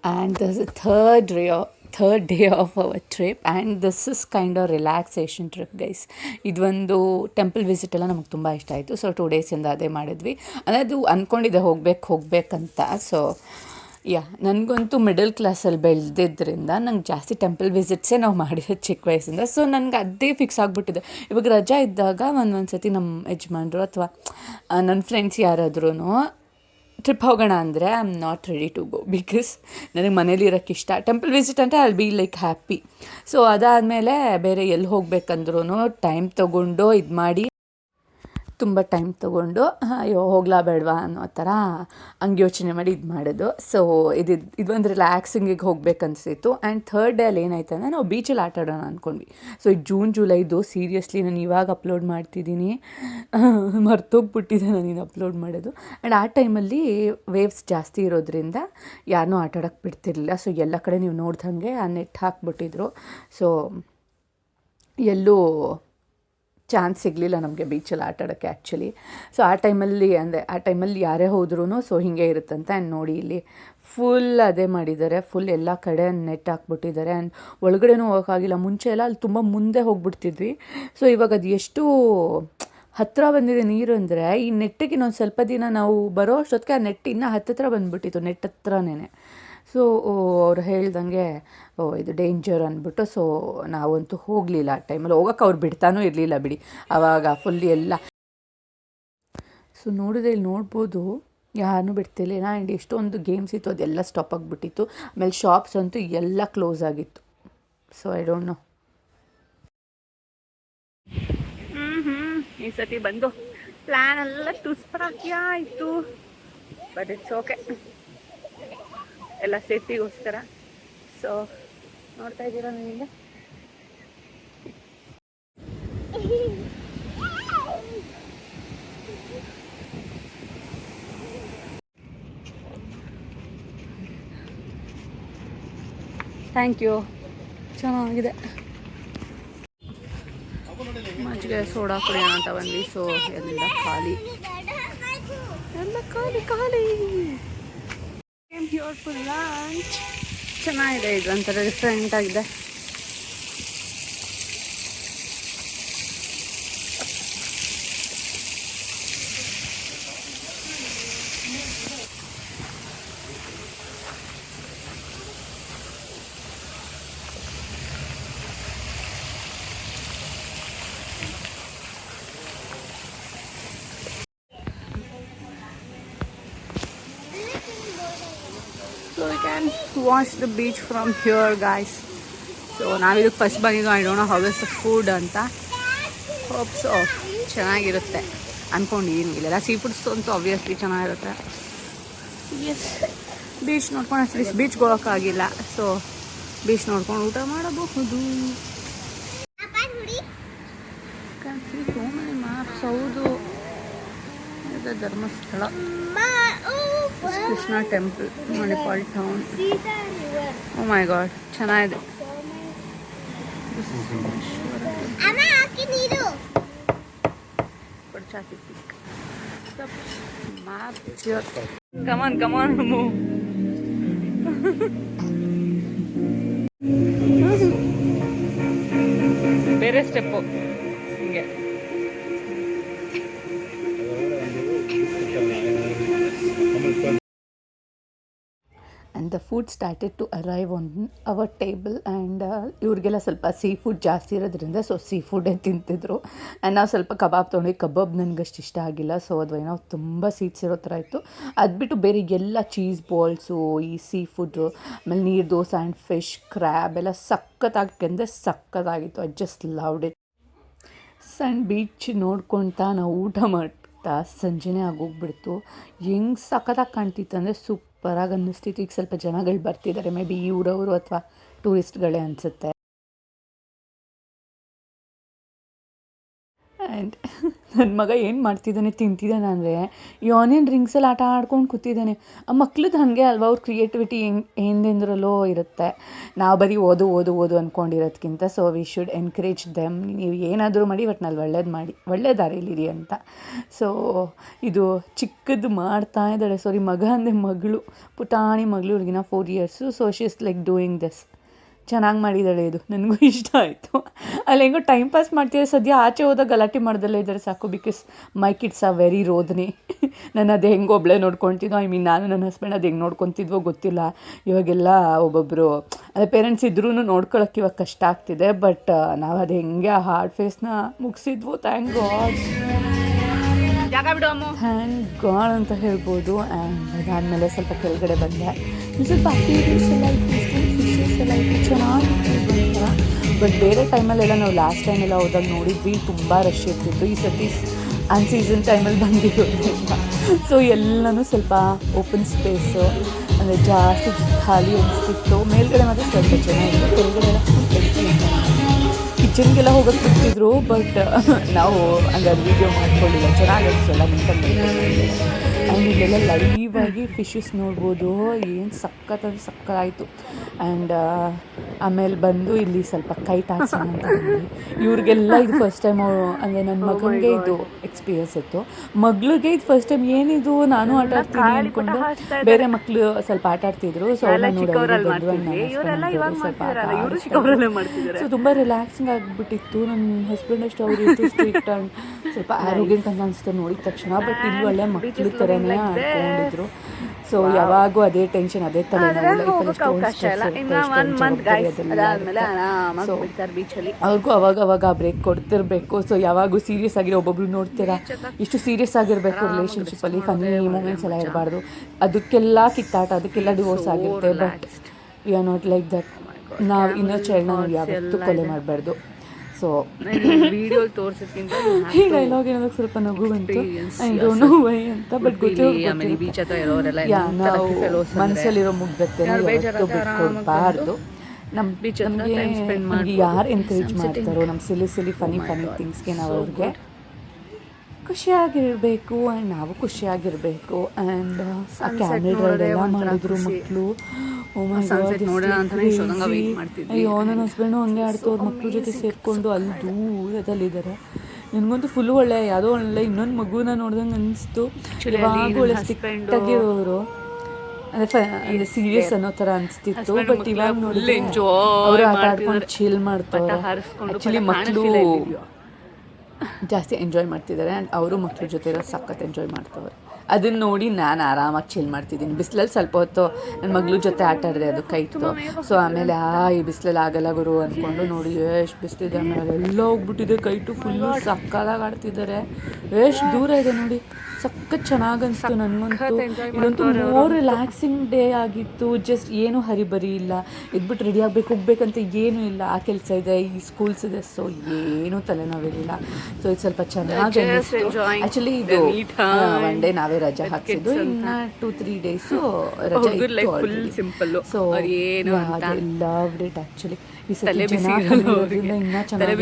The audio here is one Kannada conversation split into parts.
and this is third day of our trip, and this is kind of relaxation trip, guys. ಇದೊಂದು ಟೆಂಪಲ್ ವಿಸಿಟ್ ಎಲ್ಲ ನಮಗೆ ತುಂಬ ಇಷ್ಟ ಆಯಿತು. ಸೊ 2 ಡೇಸಿಂದ ಅದೇ ಮಾಡಿದ್ವಿ. ಅಂದರೆ ಅದು ಅಂದ್ಕೊಂಡಿದ್ದೆ ಹೋಗಬೇಕಂತ. ಸೊ ನನಗಂತೂ ಮಿಡಲ್ ಕ್ಲಾಸಲ್ಲಿ ಬೆಳೆದಿದ್ದರಿಂದ ನಂಗೆ ಜಾಸ್ತಿ ಟೆಂಪಲ್ ವಿಸಿಟ್ಸೇ ನಾವು ಮಾಡಿರೋದು ಚಿಕ್ಕ ವಯಸ್ಸಿಂದ. ಸೊ ನನಗೆ ಅದೇ ಫಿಕ್ಸ್ ಆಗಿಬಿಟ್ಟಿದೆ. ಇವಾಗ ರಜಾ ಇದ್ದಾಗ ಒಂದೊಂದು ಸತಿ ನಮ್ಮ ಯಜಮಾನ್ರು ಅಥವಾ ನನ್ನ ಫ್ರೆಂಡ್ಸ್ ಯಾರಾದ್ರೂ ಟ್ರಿಪ್ ಹೋಗೋಣ ಅಂದರೆ I am not ready to go, because ನನಗೆ ಮನೇಲಿ ಇರೋಕ್ಕೆ ಇಷ್ಟ. ಟೆಂಪಲ್ ವಿಸಿಟ್ ಅಂದರೆ I be like happy. So ಅದಾದಮೇಲೆ ಬೇರೆ ಎಲ್ಲಿ ಹೋಗ್ಬೇಕಂದ್ರೂ ಟೈಮ್ ತೊಗೊಂಡು ಇದು ಮಾಡಿ, ತುಂಬ ಟೈಮ್ ತೊಗೊಂಡು ಅಯ್ಯೋ ಹೋಗ್ಲಾ ಬೇಡವಾ ಅನ್ನೋ ಥರ ಹಂಗೆ ಯೋಚನೆ ಮಾಡಿ ಇದು ಮಾಡೋದು. ಸೊ ಇದೊಂದು ರಿಲ್ಯಾಕ್ಸಿಂಗಿಗೆ ಹೋಗ್ಬೇಕನ್ಸಿತ್ತು. ಆ್ಯಂಡ್ ಥರ್ಡ್ ಡೇ ಅಲ್ಲಿ ಏನಾಯ್ತು ಅಂದರೆ ನಾವು ಬೀಚಲ್ಲಿ ಆಟ ಆಡೋಣ ಅಂದ್ಕೊಂಡ್ವಿ. ಸೊ ಇದು ಜೂಲೈದು. ಸೀರಿಯಸ್ಲಿ ನಾನು ಇವಾಗ ಅಪ್ಲೋಡ್ ಮಾಡ್ತಿದ್ದೀನಿ, ಮರ್ತೋಗ್ಬಿಟ್ಟಿದೆ ನಾನಿನ್ನು ಅಪ್ಲೋಡ್ ಮಾಡೋದು. ಆ್ಯಂಡ್ ಆ ಟೈಮಲ್ಲಿ ವೇವ್ಸ್ ಜಾಸ್ತಿ ಇರೋದ್ರಿಂದ ಯಾರನ್ನೂ ಆಟ ಆಡೋಕ್ಕೆ ಬಿಡ್ತಿರ್ಲಿಲ್ಲ. ಸೊ ಎಲ್ಲ ಕಡೆ ನೀವು ನೋಡ್ದಂಗೆ ಆ ನೆಟ್ ಹಾಕ್ಬಿಟ್ಟಿದ್ರು. ಸೊ ಎಲ್ಲೂ ಚಾನ್ಸ್ ಸಿಗಲಿಲ್ಲ ನಮಗೆ ಬೀಚಲ್ಲಿ ಆಟ ಆಡೋಕ್ಕೆ ಆ್ಯಕ್ಚುಲಿ. ಸೊ ಆ ಟೈಮಲ್ಲಿ ಯಾರೇ ಹೋದ್ರೂ ಸೊ ಹೀಗೆ ಇರುತ್ತಂತೆ. ಆ್ಯಂಡ್ ನೋಡಿ ಇಲ್ಲಿ ಫುಲ್ ಅದೇ ಮಾಡಿದ್ದಾರೆ, ಫುಲ್ ಎಲ್ಲ ಕಡೆ ನೆಟ್ ಹಾಕ್ಬಿಟ್ಟಿದ್ದಾರೆ. ಆ್ಯಂಡ್ ಒಳಗಡೆನೂ ಹೋಗೋಕ್ಕಾಗಿಲ್ಲ. ಮುಂಚೆ ಎಲ್ಲ ಅಲ್ಲಿ ತುಂಬ ಮುಂದೆ ಹೋಗ್ಬಿಡ್ತಿದ್ವಿ. ಸೊ ಇವಾಗ ಅದು ಎಷ್ಟು ಹತ್ತಿರ ಬಂದಿದೆ ನೀರು ಅಂದರೆ, ಈ ನೆಟ್ಟಿಗೆ ಇನ್ನೊಂದು ಸ್ವಲ್ಪ ದಿನ ನಾವು ಬರೋ ಅಷ್ಟೊತ್ತಿಗೆ ಆ ನೆಟ್ ಇನ್ನೂ ಹತ್ತಿರ ಬಂದುಬಿಟ್ಟಿತ್ತು, ನೆಟ್ ಹತ್ರನೇ. ಸೊ ಅವ್ರು ಹೇಳ್ದಂಗೆ ಇದು ಡೇಂಜರ್ ಅಂದ್ಬಿಟ್ಟು ಸೊ ನಾವಂತೂ ಹೋಗಲಿಲ್ಲ. ಆ ಟೈಮಲ್ಲಿ ಹೋಗೋಕ್ಕೆ ಅವ್ರು ಬಿಡ್ತಾನೂ ಇರಲಿಲ್ಲ ಬಿಡಿ, ಆವಾಗ ಫುಲ್ ಎಲ್ಲ. ಸೊ ನೋಡಿದ್ರೆ ಇಲ್ಲಿ ನೋಡ್ಬೋದು ಯಾರನ್ನೂ ಬಿಡ್ತಿರ್ಲಿಲ್ಲ. ಆ್ಯಂಡ್ ಎಷ್ಟೊಂದು ಗೇಮ್ಸ್ ಇತ್ತು ಅದೆಲ್ಲ ಸ್ಟಾಪ್ ಆಗಿಬಿಟ್ಟಿತ್ತು. ಆಮೇಲೆ ಶಾಪ್ಸ್ ಅಂತೂ ಎಲ್ಲ ಕ್ಲೋಸ್ ಆಗಿತ್ತು. So I don't no. ಈ ಸತಿ ಬಂದು ಪ್ಲ್ಯಾನ್ ಎಲ್ಲ ತುಸ್ಪರಾಕಿ ಆಯಿತು. ಬಟ್ ಇಟ್ಸ್ ಓಕೆ, ಎಲ್ಲ ಸೇಫ್ಟಿಗೋಸ್ಕರ. ಸೊ ನೋಡ್ತಾ ಇದ್ದೀರಾ ನಿಮಗೆ ಥ್ಯಾಂಕ್ ಯು, ಚೆನ್ನಾಗಿದೆ. ಮಜ್ಜಿಗೆ ಸೋಡಾ ಕುಡಿಯೋಣ ಅಂತ ಬಂದ್ವಿ. ಸೊ ಎಲ್ಲ ಖಾಲಿ. ಚೆನ್ನಾಗಿದೆ, ಇದು ಒಂಥರ ಡಿಫ್ರೆಂಟ್ ಆಗಿದೆ. So we can watch the beach from here, guys. So ನಾವಿದಕ್ಕೆ ಫಸ್ಟ್ ಬಂದಿದ್ದು. I don't know how is the food ಅಂತ. ಹೋಪ್ ಸೊ ಚೆನ್ನಾಗಿರುತ್ತೆ ಅಂದ್ಕೊಂಡಿದ್ದೀನಿ. ಇಲ್ಲೆಲ್ಲ ಸೀ ಫುಡ್ಸ್ ಅಂತೂ ಆಬ್ವಿಯಸ್ಲಿ ಚೆನ್ನಾಗಿರುತ್ತೆ. ಎಸ್, ಬೀಚ್ ನೋಡ್ಕೊಂಡು ಅಟ್ಲೀಸ್ಟ್ ಬೀಚ್ಗೆ ಹೋಗೋಕ್ಕಾಗಿಲ್ಲ. ಸೊ ಬೀಚ್ ನೋಡ್ಕೊಂಡು ಊಟ ಮಾಡಬಹುದು. So many maps. ಹೌದು, ಇದು Dharmasthala, Krishna temple, Manipal town. Oh my God, ಚೆನ್ನಾಗಿದೆ. Come on move. ಬೇರೆ ಸ್ಟೆಪ್ಪು ಹಿಂಗೆ. And the food started to arrive on our table. And ಇವ್ರಿಗೆಲ್ಲ ಸ್ವಲ್ಪ ಸೀ ಫುಡ್ ಜಾಸ್ತಿ ಇರೋದ್ರಿಂದ ಸೊ ಸೀ ಫುಡ್ಡೇ ತಿಂತಿದ್ರು. ಆ್ಯಂಡ್ ನಾವು ಸ್ವಲ್ಪ ಕಬಾಬ್ ತೊಗೊಂಡ್ವಿ. ಕಬಾಬ್ ನನಗಷ್ಟು ಇಷ್ಟ ಆಗಿಲ್ಲ. ಸೊ ಅದು ಏನೋ ತುಂಬ ಸೀಡ್ಸ್ ಇರೋ ಥರ ಇತ್ತು. ಅದು ಬಿಟ್ಟು ಬೇರೆ ಎಲ್ಲ ಚೀಸ್ ಬಾಲ್ಸು, ಈ ಸೀ ಫುಡ್ಡು, ಆಮೇಲೆ ನೀರು ದೋಸೆ ಆ್ಯಂಡ್ ಫಿಶ್, ಕ್ರ್ಯಾಬ್ ಎಲ್ಲ ಸಖತ್ತಾಗಿತ್ತು. ಸಖತ್ತಾಗಿತ್ತು. I just loved it. ಸಣ್ಣ ಬೀಚ್ ನೋಡ್ಕೊಳ್ತಾ ನಾವು ಊಟ ಮಾಡ್ತಾ ಸಂಜೆನೇ ಆಗೋಗ್ಬಿಡ್ತು. ಹೆಂಗೆ ಸಖತ್ತಾಗಿ ಕಾಣ್ತಿತ್ತು ಅಂದರೆ ಸೂಪರಾಗಿ ಅನ್ನಿಸ್ತಿತ್ತು. ಈಗ ಸ್ವಲ್ಪ ಜನಗಳು ಬರ್ತಿದ್ದಾರೆ, ಮೇ ಬಿ ಊರವರು ಅಥವಾ ಟೂರಿಸ್ಟ್ಗಳೇ ಅನಿಸುತ್ತೆ. ಆ್ಯಂಡ್ ನನ್ನ ಮಗ ಏನು ಮಾಡ್ತಿದ್ದಾನೆ ತಿಂತಿದ್ದಾನೆ ಅಂದರೆ ಈ ಆನಿಯನ್ ರಿಂಗ್ಸಲ್ಲಿ ಆಟ ಆಡ್ಕೊಂಡು ಕೂತಿದ್ದಾನೆ. ಆ ಮಕ್ಳದ್ದು ಹಾಗೆ ಅಲ್ವಾ, ಅವ್ರ ಕ್ರಿಯೇಟಿವಿಟಿ ಹಿಂದಿಂದ್ರಲ್ಲೋ ಇರುತ್ತೆ. ನಾವು ಬರೀ ಓದು ಓದು ಓದು ಅಂದ್ಕೊಂಡಿರೋದ್ಕಿಂತ so we should encourage them. ನೀವು ಏನಾದರೂ ಮಾಡಿ ಒಟ್ಟಿನಲ್ಲಿ ಒಳ್ಳೇದು ಮಾಡಿ, ಒಳ್ಳೆ ದಾರಿಲಿರಿ ಅಂತ. ಸೊ ಇದು ಚಿಕ್ಕದು ಮಾಡ್ತಾ ಇದ್ದಾಳೆ, ಸಾರಿ ಮಗ ಅಂದರೆ ಮಗಳು, ಪುಟಾಣಿ ಮಗಳು, ಇವ್ರಿಗಿನ 4 years. So she is like doing this. ಚೆನ್ನಾಗಿ ಮಾಡಿದ್ದಾಳೆ, ಇದು ನನಗೂ ಇಷ್ಟ ಆಯಿತು. ಅಲ್ಲಿ ಹೆಂಗೋ ಟೈಮ್ ಪಾಸ್ ಮಾಡ್ತಿದ್ದೆ. ಸದ್ಯ ಆಚೆ ಹೋದಾಗ ಗಲಾಟೆ ಮಾಡ್ದಲ್ಲೇ ಇದ್ದಾರೆ ಸಾಕು, because my kids are very ರೋದನೆ. ನಾನು ಅದು ಹೆಂಗೆ ಒಬ್ಬಳೇ ನೋಡ್ಕೊತಿದ್ದೋ, ಐ ಮೀನ್ ನಾನು ನನ್ನ ಹಸ್ಬೆಂಡ್ ಅದು ಹೆಂಗೆ ನೋಡ್ಕೊತಿದ್ವೋ ಗೊತ್ತಿಲ್ಲ. ಇವಾಗೆಲ್ಲ ಒಬ್ಬೊಬ್ಬರು ಅದೇ ಪೇರೆಂಟ್ಸ್ ಇದ್ರೂ ನೋಡ್ಕೊಳಕ್ಕೆ ಇವಾಗ ಕಷ್ಟ ಆಗ್ತಿದೆ. ಬಟ್ ನಾವು ಅದು ಹೆಂಗೆ ಆ ಹಾರ್ಡ್ ಫೇಸ್ನ ಮುಗಿಸಿದ್ವು, ಥ್ಯಾಂಕ್ ಗಾಡ್, ಥ್ಯಾಂಕ್ ಗಾಡ್ ಅಂತ ಹೇಳ್ಬೋದು. ಆ್ಯಂಡ್ ಅದಾದಮೇಲೆ ಸ್ವಲ್ಪ ಕೆಳಗಡೆ ಬಂದೆ, ಸ್ವಲ್ಪ ಅಕ್ಟಿವಿಟೀಸ್ ಎಲ್ಲ ಇತ್ತು, ಫಿಶಸ್ ಎಲ್ಲ ಇತ್ತು, ಚೆನ್ನಾಗಿತ್ತು. ಬಟ್ ಬೇರೆ ಟೈಮಲ್ಲೆಲ್ಲ ನಾವು ಲಾಸ್ಟ್ ಟೈಮೆಲ್ಲ ಹೋದಾಗ ನೋಡಿದ್ವಿ, ತುಂಬ ರಶ್ ಇರ್ತಿತ್ತು. ಈ ಸತಿ ಅನ್ಸೀಸನ್ ಟೈಮಲ್ಲಿ ಬಂದಿರೋದ್ರಿಂದ ಸೊ ಎಲ್ಲನೂ ಸ್ವಲ್ಪ ಓಪನ್ ಸ್ಪೇಸು, ಅಂದರೆ ಜಾಸ್ತಿ ಖಾಲಿ ಅನಿಸ್ತಿತ್ತು. ಮೇಲ್ಗಡೆ ಮಾತ್ರ ಸ್ವಲ್ಪ ಚೆನ್ನಾಗಿತ್ತು, ಕೆಳಗಡೆ ಎಲ್ಲ ಕಿಚನ್ಗೆಲ್ಲ ಹೋಗೋಕ್ಕೆ ಬಿಡ್ತಿದ್ರು. ಬಟ್ ನಾವು ಹಂಗೆ ವೀಡಿಯೋ ಮಾಡ್ಕೊಳ್ಳಿಲ್ಲ, ಚೆನ್ನಾಗಿತ್ತು ಆ್ಯಂಡ್ ಇಲ್ಲೆಲ್ಲ ಲೈವಾಗಿ ಫಿಶಸ್ ನೋಡ್ಬೋದು. ಏನು ಸಖತ್ತಾಗಿ ಸಕ್ಕತ್ತಾಯಿತು. ಆ್ಯಂಡ್ ಆಮೇಲೆ ಬಂದು ಇಲ್ಲಿ ಸ್ವಲ್ಪ ಕೈಟ್ ಹಾಕ್ಸೋಣ ಅಂತ ಬಂದ್ವಿ. ಇವ್ರಿಗೆಲ್ಲ ಇದು ಫಸ್ಟ್ ಟೈಮು, ಅಂದರೆ ನನ್ನ ಮಗನಿಗೆ ಇದು ಎಕ್ಸ್ಪೀರಿಯನ್ಸ್ ಇತ್ತು. ಮಗಳಿಗೆ ಇದು ಫಸ್ಟ್ ಟೈಮ್, ಏನಿದು ನಾನು ಆಟ ಆಡ್ತೀನಿ ಅಂದ್ಕೊಂಡು ಬೇರೆ ಮಕ್ಕಳು ಸ್ವಲ್ಪ ಆಟ ಆಡ್ತಿದ್ರು. ಸೊ ಅವ್ರನ್ನ ನೋಡಿ ಸೊ ತುಂಬ ರಿಲ್ಯಾಕ್ಸಿಂಗ್ ಆಗಿಬಿಟ್ಟಿತ್ತು. ನನ್ನ ಹಸ್ಬೆಂಡ್ ಅಷ್ಟು ಅವ್ರು ಇತ್ತು ಸ್ಟ್ರಿಕ್ಟ್ ಆ್ಯಂಡ್ ಸ್ವಲ್ಪ ಆರೋಗ್ಯಂಟ್ ಅಂತ ಅನಿಸ್ತು ನೋಡಿದ ತಕ್ಷಣ. ಬಟ್ ಇಲ್ಲಿ ಒಳ್ಳೆ ಮಕ್ಕಳು ಥರನೇ ಆಡ್ಕೊಂಡಿದ್ರು. ಸೊ ಯಾವಾಗೂ ಅದೇ ಟೆನ್ಷನ್, ಅದೇ ತಲೆನೋವು, ಅವ್ರಿಗೂ ಅವಾಗ ಬ್ರೇಕ್ ಕೊಡ್ತಿರ್ಬೇಕು. ಸೊ ಯಾವಾಗೂ ಸೀರಿಯಸ್ ಆಗಿರೋ ಒಬ್ಬೊಬ್ರು ನೋಡ್ತೀರಾ, ಇಷ್ಟು ಸೀರಿಯಸ್ ಆಗಿರಬೇಕು ರಿಲೇಷನ್ಶಿಪ್ಪಲ್ಲಿ, ಫನ್ನಿ ಮೂಮೆಂಟ್ಸ್ ಎಲ್ಲ ಇರಬಾರ್ದು. ಅದಕ್ಕೆಲ್ಲ ಕಿತ್ತಾಟ, ಅದಕ್ಕೆಲ್ಲ ಡಿವೋರ್ಸ್ ಆಗಿರುತ್ತೆ. But we are not like that. ನಾವು ಇನ್ನರ್ ಚೈಲ್ಡ್ನ ನಾವು ಯಾವತ್ತೂ ಕೊಲೆ ಮಾಡಬಾರ್ದು. ಸೊ ವಿಡಿಯೋ ತೋರಿಸೋದ್ಕಿಂತ ಈ ಡೈಲಾಗ್ ಏನೋದಕ್ಕೆ ಸ್ವಲ್ಪ ನಗು ಬಂತು, ಐ ಡೋಂಟ್ ನೋ ವೈ ಅಂತ. ಬಟ್ ನಾವು ಮನಸ್ಸಲ್ಲಿರೋ ಮುಗ್ಧತೆ ಬಿಟ್ಕೊಡ್ಬಾರ್ದು. ನಮಗೆ ಯಾರು ಎನ್ಕರೇಜ್ ಮಾಡ್ತಾರೋ ನಮ್ಮ ಸಿಲಿ ಫನಿ ಥಿಂಗ್ಸ್ಗೆ ನಾವು ಅವ್ರಿಗೆ ಖುಷಿಯಾಗಿರಬೇಕು ಆ್ಯಂಡ್ ನಾವು ಖುಷಿಯಾಗಿರಬೇಕು. ಆ್ಯಂಡ್ ಆ ಕ್ಯಾಮ್ರಾ ಮಾಡಿದ್ರು ಮಕ್ಕಳು. ಅಯ್ಯೋ ನನ್ನ ಹಸ್ಬೆಂಡು ಹಂಗೆ ಆಡ್ತವ್ರ ಮಕ್ಳ ಜೊತೆ ಸೇರಿಕೊಂಡು ಅಲ್ಲಿ ದೂರದಲ್ಲಿದ್ದಾರೆ. ನನಗಂತೂ ಫುಲ್ಲು ಒಳ್ಳೆ, ಯಾವುದೋ ಒಳ್ಳೆ ಇನ್ನೊಂದು ಮಗುನ ನೋಡ್ದಂಗೆ ಅನಿಸ್ತು. ಇವಾಗ ಒಳ್ಳೆ ಸ್ಟಿಕ್ಟಾಗಿರೋರು, ಅಂದರೆ ಸೀರಿಯಸ್ ಅನ್ನೋ ಥರ ಅನಿಸ್ತಿತ್ತು. ಬಟ್ ಇವಾಗ ನೋಡಿದ್ರೆ ಅವರು ಆಟ ಆಡ್ಕೊಂಡು ಚಿಲ್ ಮಾಡ್ತಾರೆ. ಆ್ಯಕ್ಚುಲಿ ಮಕ್ಕಳು ಜಾಸ್ತಿ ಎಂಜಾಯ್ ಮಾಡ್ತಿದ್ದಾರೆ ಆ್ಯಂಡ್ ಅವರು ಮಕ್ಳ ಜೊತೆ ಇರೋ ಸಖತ್ ಎಂಜಾಯ್ ಮಾಡ್ತವ್ರೆ. ಅದನ್ನು ನೋಡಿ ನಾನು ಆರಾಮಾಗಿ ಚಿಲ್ ಮಾಡ್ತಿದ್ದೀನಿ. ಬಿಸಿಲಲ್ಲಿ ಸ್ವಲ್ಪ ಹೊತ್ತು ನನ್ನ ಮಗಳ ಜೊತೆ ಆಟ ಆಡಿದೆ, ಅದು ಕೈತು. ಸೊ ಆಮೇಲೆ ಈ ಬಿಸಿಲಲ್ಲಿ ಆಗಲ್ಲ ಗುರು ಅಂದ್ಕೊಂಡು ನೋಡಿ ಎಷ್ಟು ಬಿಸಿಲಿದೆ. ಆಮೇಲೆ ಎಲ್ಲ ಹೋಗ್ಬಿಟ್ಟಿದೆ, ಕೈಟು ಫುಲ್ಲು ಸಕ್ಕತ್ತಾಗಿ ಆಡ್ತಿದ್ದಾರೆ. ಎಷ್ಟು ದೂರ ಇದೆ ನೋಡಿ, ಸಖತ್ ಚೆನ್ನಾಗಿ ಅನಿಸ್ತು ನನಗಂತೂ. ಇದಂತೂ ಮೋರ್ ರಿಲ್ಯಾಕ್ಸಿಂಗ್ ಡೇ ಆಗಿತ್ತು. ಜಸ್ಟ್ ಏನೂ ಹರಿಬರಿ ಇಲ್ಲ, ಎದ್ಬಿಟ್ಟು ರೆಡಿ ಆಗಬೇಕು ಹೋಗ್ಬೇಕಂತ ಏನೂ ಇಲ್ಲ. ಆ ಕೆಲಸ ಇದೆ, ಈ ಸ್ಕೂಲ್ಸ್ ಇದೆ, ಸೊ ಏನೂ ತಲೆನೋವಿರಲಿಲ್ಲ. ಸೊ ಇದು ಸ್ವಲ್ಪ ಚೆನ್ನಾಗಿ ಆ್ಯಕ್ಚುಲಿ ಇದು ಒನ್ ಡೇ ನಾವೇ ರಜೆ ಹಾಕ್ಸಿದ್ದು, ಇನ್ನು 2-3 ಡೇಸು ರಜೆ ಇತ್ತು. So loved it actually. ಈ ಸಲ ಇನ್ನೂ ಚೆನ್ನಾಗಿ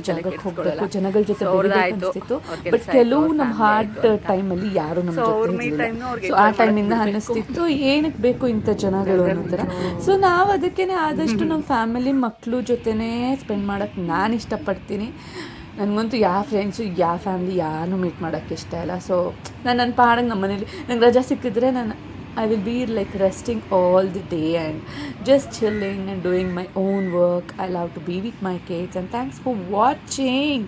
ಜಾಗಕ್ಕೆ ಹೋಗ್ಬೇಕು, ಜನಗಳ ಜೊತೆ ಅನಿಸ್ತಿತ್ತು. ಬಟ್ ಕೆಲವು ನಮ್ಮ ಹಾರ್ಟ್ ಟೈಮಲ್ಲಿ ಯಾರು ನಮ್ಮ ಜೊತೆ ಇರಲಿಲ್ಲ. ಸೊ ಆ ಟೈಮಿಂದ ಅನ್ನಿಸ್ತಿತ್ತು ಏನಕ್ಕೆ ಬೇಕು ಇಂಥ ಜನಗಳು ಅನ್ನೋ ಥರ. ಸೊ ನಾವು ಅದಕ್ಕೇ ಆದಷ್ಟು ನಮ್ಮ ಫ್ಯಾಮಿಲಿ ಮಕ್ಕಳು ಜೊತೆನೇ ಸ್ಪೆಂಡ್ ಮಾಡೋಕ್ಕೆ ನಾನು ಇಷ್ಟಪಡ್ತೀನಿ. ನನಗಂತೂ ಯಾವ ಫ್ರೆಂಡ್ಸು ಯಾವ ಫ್ಯಾಮಿಲಿ ಯಾರನ್ನೂ ಮೀಟ್ ಮಾಡೋಕ್ಕೆ ಇಷ್ಟ ಇಲ್ಲ. ಸೊ ನಾನು ನನ್ನ ಪಾಡಂಗೆ ನಮ್ಮ ಮನೇಲಿ ನಂಗೆ ರಜಾ ಸಿಕ್ಕಿದ್ರೆ I will be like resting all the day and just chilling and doing my own work. I love to be with my kids and thanks for watching.